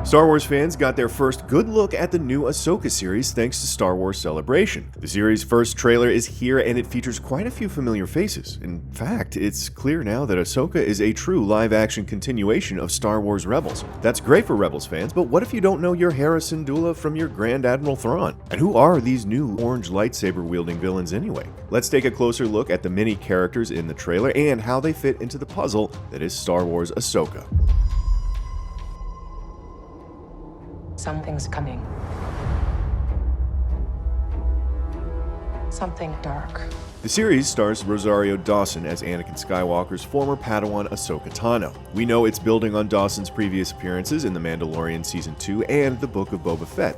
Star Wars fans got their first good look at the new Ahsoka series thanks to Star Wars Celebration. The series' first trailer is here and it features quite a few familiar faces. In fact, it's clear now that Ahsoka is a true live-action continuation of Star Wars Rebels. That's great for Rebels fans, but what if you don't know your Hera Syndulla from your Grand Admiral Thrawn? And who are these new orange lightsaber-wielding villains anyway? Let's take a closer look at the many characters in the trailer and how they fit into the puzzle that is Star Wars Ahsoka. Something's coming. Something dark. The series stars Rosario Dawson as Anakin Skywalker's former Padawan Ahsoka Tano. We know it's building on Dawson's previous appearances in The Mandalorian Season 2 and the Book of Boba Fett.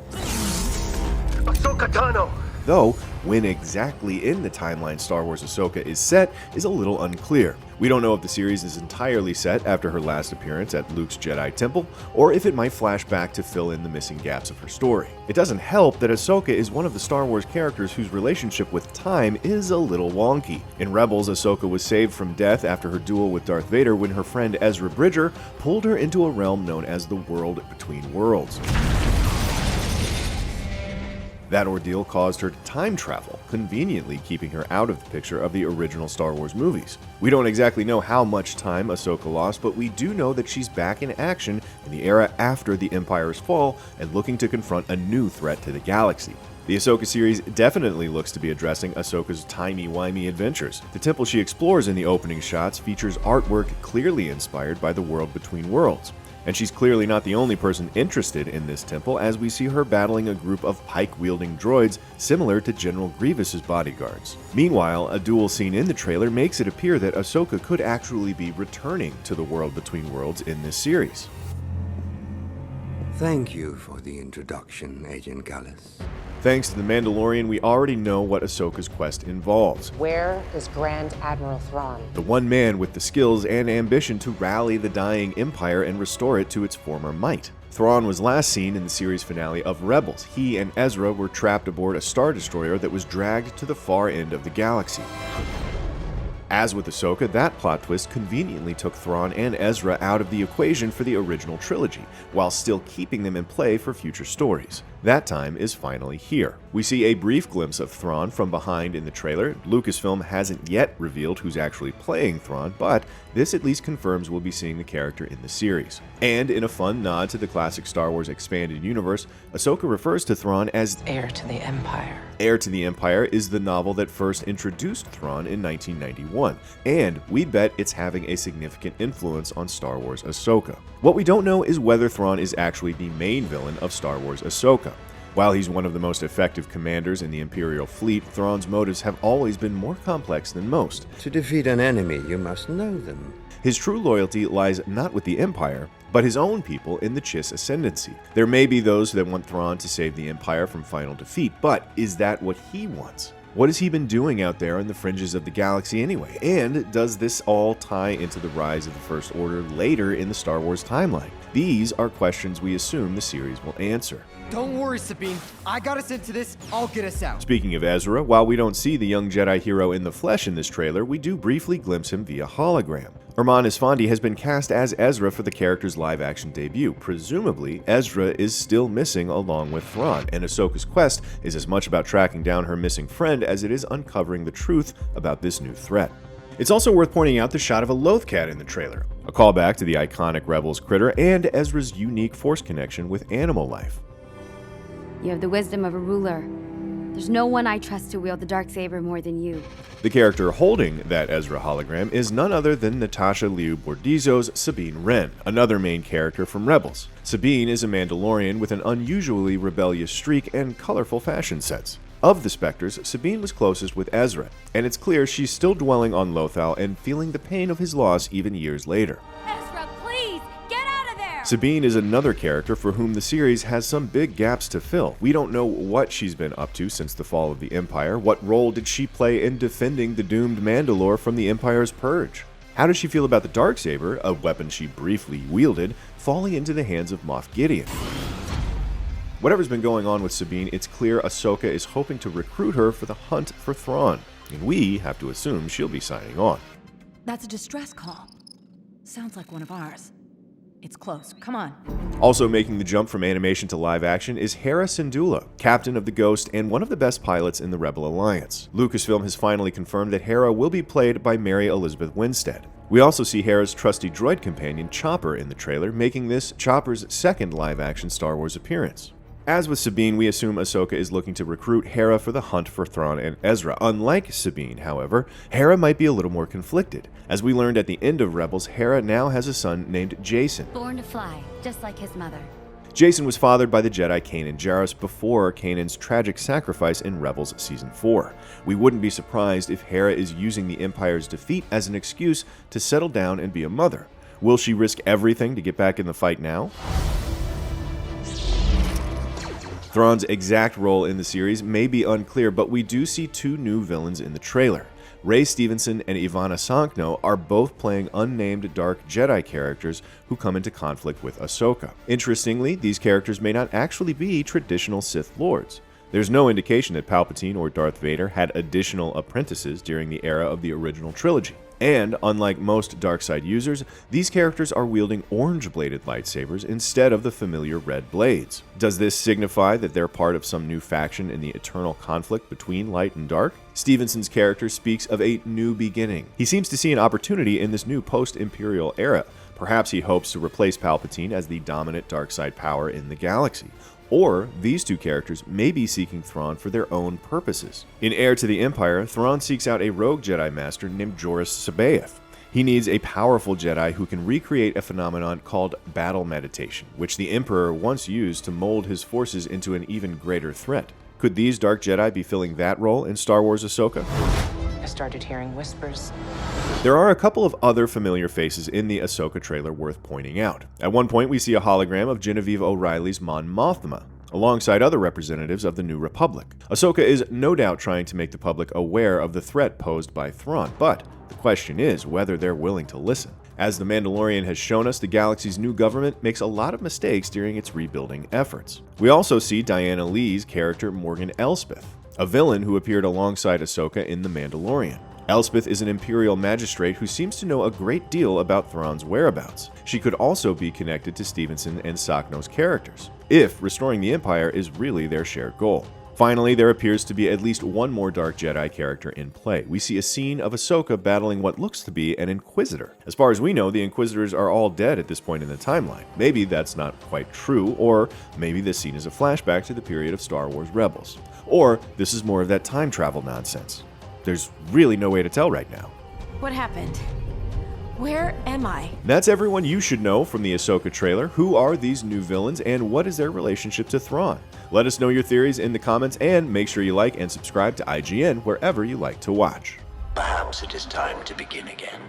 Ahsoka Tano! Though, when exactly in the timeline Star Wars Ahsoka is set is a little unclear. We don't know if the series is entirely set after her last appearance at Luke's Jedi Temple, or if it might flash back to fill in the missing gaps of her story. It doesn't help that Ahsoka is one of the Star Wars characters whose relationship with time is a little wonky. In Rebels, Ahsoka was saved from death after her duel with Darth Vader when her friend Ezra Bridger pulled her into a realm known as the World Between Worlds. That ordeal caused her to time travel, conveniently keeping her out of the picture of the original Star Wars movies. We don't exactly know how much time Ahsoka lost, but we do know that she's back in action in the era after the Empire's fall and looking to confront a new threat to the galaxy. The Ahsoka series definitely looks to be addressing Ahsoka's timey-wimey adventures. The temple she explores in the opening shots features artwork clearly inspired by the World Between Worlds. And she's clearly not the only person interested in this temple, as we see her battling a group of pike-wielding droids similar to General Grievous's bodyguards. Meanwhile, a duel scene in the trailer makes it appear that Ahsoka could actually be returning to the World Between Worlds in this series. Thank you for the introduction, Agent Gallus. Thanks to The Mandalorian, we already know what Ahsoka's quest involves. Where is Grand Admiral Thrawn? The one man with the skills and ambition to rally the dying Empire and restore it to its former might. Thrawn was last seen in the series finale of Rebels. He and Ezra were trapped aboard a Star Destroyer that was dragged to the far end of the galaxy. As with Ahsoka, that plot twist conveniently took Thrawn and Ezra out of the equation for the original trilogy, while still keeping them in play for future stories. That time is finally here. We see a brief glimpse of Thrawn from behind in the trailer. Lucasfilm hasn't yet revealed who's actually playing Thrawn, but this at least confirms we'll be seeing the character in the series. And in a fun nod to the classic Star Wars expanded universe, Ahsoka refers to Thrawn as Heir to the Empire. Heir to the Empire is the novel that first introduced Thrawn in 1991, and we'd bet it's having a significant influence on Star Wars Ahsoka. What we don't know is whether Thrawn is actually the main villain of Star Wars Ahsoka. While he's one of the most effective commanders in the Imperial fleet, Thrawn's motives have always been more complex than most. To defeat an enemy, you must know them. His true loyalty lies not with the Empire, but his own people in the Chiss Ascendancy. There may be those that want Thrawn to save the Empire from final defeat, but is that what he wants? What has he been doing out there on the fringes of the galaxy anyway? And does this all tie into the rise of the First Order later in the Star Wars timeline? These are questions we assume the series will answer. Don't worry, Sabine. I got us into this. I'll get us out. Speaking of Ezra, while we don't see the young Jedi hero in the flesh in this trailer, we do briefly glimpse him via hologram. Herman Esfandi has been cast as Ezra for the character's live-action debut. Presumably, Ezra is still missing along with Thrawn, and Ahsoka's quest is as much about tracking down her missing friend as it is uncovering the truth about this new threat. It's also worth pointing out the shot of a Lothcat in the trailer, a callback to the iconic Rebels critter and Ezra's unique Force connection with animal life. You have the wisdom of a ruler. There's no one I trust to wield the darksaber more than you. The character holding that Ezra hologram is none other than Natasha Bordizzo's Sabine Wren, another main character from Rebels. Sabine is a Mandalorian with an unusually rebellious streak and colorful fashion sense. Of the Spectres, Sabine was closest with Ezra, and it's clear she's still dwelling on Lothal and feeling the pain of his loss even years later. Ezra, please, get out of there! Sabine is another character for whom the series has some big gaps to fill. We don't know what she's been up to since the fall of the Empire. What role did she play in defending the doomed Mandalore from the Empire's purge? How does she feel about the darksaber, a weapon she briefly wielded, falling into the hands of Moff Gideon? Whatever's been going on with Sabine, it's clear Ahsoka is hoping to recruit her for the hunt for Thrawn, and we have to assume she'll be signing on. That's a distress call. Sounds like one of ours. It's close. Come on. Also making the jump from animation to live action is Hera Syndulla, captain of the Ghost and one of the best pilots in the Rebel Alliance. Lucasfilm has finally confirmed that Hera will be played by Mary Elizabeth Winstead. We also see Hera's trusty droid companion Chopper in the trailer, making this Chopper's second live-action Star Wars appearance. As with Sabine, we assume Ahsoka is looking to recruit Hera for the hunt for Thrawn and Ezra. Unlike Sabine, however, Hera might be a little more conflicted. As we learned at the end of Rebels, Hera now has a son named Jason. Born to fly, just like his mother. Jason was fathered by the Jedi Kanan Jarrus before Kanan's tragic sacrifice in Rebels Season 4. We wouldn't be surprised if Hera is using the Empire's defeat as an excuse to settle down and be a mother. Will she risk everything to get back in the fight now? Thrawn's exact role in the series may be unclear, but we do see two new villains in the trailer. Ray Stevenson and Ivana Sankno are both playing unnamed Dark Jedi characters who come into conflict with Ahsoka. Interestingly, these characters may not actually be traditional Sith Lords. There's no indication that Palpatine or Darth Vader had additional apprentices during the era of the original trilogy. And, unlike most Darkseid users, these characters are wielding orange-bladed lightsabers instead of the familiar red blades. Does this signify that they're part of some new faction in the eternal conflict between light and dark? Stevenson's character speaks of a new beginning. He seems to see an opportunity in this new post-Imperial era. Perhaps he hopes to replace Palpatine as the dominant Darkseid power in the galaxy. Or these two characters may be seeking Thrawn for their own purposes. In Heir to the Empire, Thrawn seeks out a rogue Jedi Master named Joruus C'baoth. He needs a powerful Jedi who can recreate a phenomenon called battle meditation, which the Emperor once used to mold his forces into an even greater threat. Could these Dark Jedi be filling that role in Star Wars Ahsoka? I started hearing whispers. There are a couple of other familiar faces in the Ahsoka trailer worth pointing out. At one point, we see a hologram of Genevieve O'Reilly's Mon Mothma, alongside other representatives of the New Republic. Ahsoka is no doubt trying to make the public aware of the threat posed by Thrawn, but the question is whether they're willing to listen. As The Mandalorian has shown us, the galaxy's new government makes a lot of mistakes during its rebuilding efforts. We also see Diana Lee's character Morgan Elspeth, a villain who appeared alongside Ahsoka in The Mandalorian. Elspeth is an Imperial magistrate who seems to know a great deal about Thrawn's whereabouts. She could also be connected to Stevenson and Sakhno's characters, if restoring the Empire is really their shared goal. Finally, there appears to be at least one more Dark Jedi character in play. We see a scene of Ahsoka battling what looks to be an Inquisitor. As far as we know, the Inquisitors are all dead at this point in the timeline. Maybe that's not quite true, or maybe this scene is a flashback to the period of Star Wars Rebels. Or this is more of that time travel nonsense. There's really no way to tell right now. What happened? Where am I? That's everyone you should know from the Ahsoka trailer. Who are these new villains and what is their relationship to Thrawn? Let us know your theories in the comments and make sure you like and subscribe to IGN wherever you like to watch. Perhaps it is time to begin again.